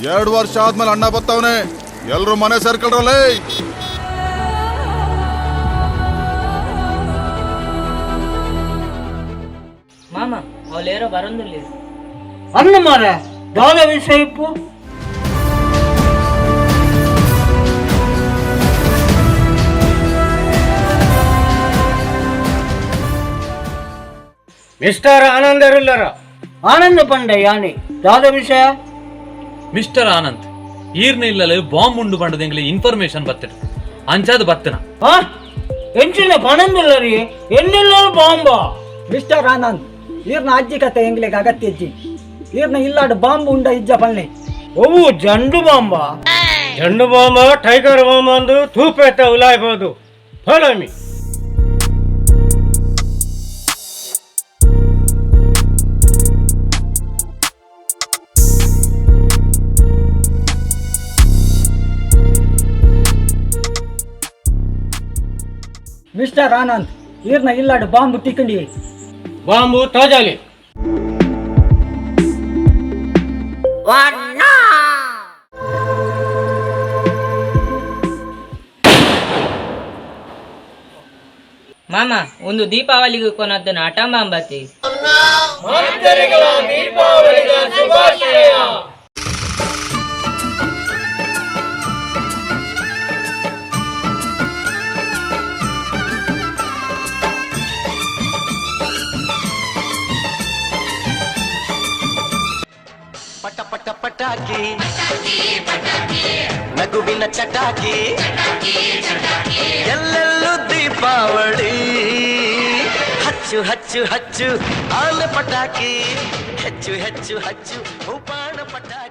2 ವರ್ಷ ಆದ್ಮೇಲೆ ಅಣ್ಣ ಬತ್ತವನೆ, ಎಲ್ರು ಮನೆ ಸೇರ್ಕೊಳ್ರಲ್ಲೇ. మామ వాళ్ళేరో బరందు లేదు అన్న మారా దాదా విషయపు ಮಿಸ್ಟರ್ ಆನಂದ್ ಇರಲ್ಲರ ಆನಂದ ಪಂಡೆ ಯಾನಿ ದಾದ ವಿಷಯ ಮಿಸ್ಟರ್ ಆನಂದ್ ಈರ್ನ ಇಲ್ಲಲೆ ಬಾಂಬ್ ಉಂಡು ಪಂಡದೆಂಗ್ಲೆ ಇನ್ಫಾರ್ಮೇಶನ್ ಬತ್ತಡ ಅಂಚಾದ ಬತ್ತನ ಎಂಚಿನ ಪಣಂದಿಲ್ಲರಿ ಎನ್ನೆಲ್ಲ ಬಾಂಬಾ ಮಿಸ್ಟರ್ ಆನಂದ್ ಈರ್ನ ಅಜ್ಜಿ ಕತೆ ಎಂಗ್ಲೆಗ್ ಅಗತ್ಯ ಇಜ್ಜಿ ಈರ್ನ ಇಲ್ಲಾಡು ಬಾಂಬ್ ಉಂಡ ಇಜ್ಜ ಪಲ್ಲೆ ಓವು ಜಂಡು ಬಾಂಬಾ ಜಂಡು ಬಾಂಬ ಟೈಗರ್ ಬಾಂಬ ಅಂದು ತೂಪೆತ್ತ ಉಲಾಯ್ಬೋದು ಫಾಲೋ ಮೀ ಮಿಸ್ಟರ್ ಆನಂದ್ ಈರ್ನ ಇಲ್ಲಾಡು ಬಾಂಬ್ ಟಿಕ್ಕಂಡಿ ಬಾಂಬು ತಾಜಾಲಿ మామ ಒಂದು ದೀಪಾವಳಿಗೆ ಕೊನದ್ದನ ಆಟ ಮಾಂಬತಿ ಪಟ ಪಟ ಪಟಾಕಿ ನಗುವಿನ ಚಟಾಕಿ ಎಲ್ಲೆಲ್ಲೂ ದೀಪಾವಳಿ ಹಚ್ಚು ಹಚ್ಚು ಹಚ್ಚು ಆಲ ಪಟಾಕಿ ಹೆಚ್ಚು ಹೆಚ್ಚು ಹಚ್ಚು ಉಪಾಣ ಪಟಾಕಿ.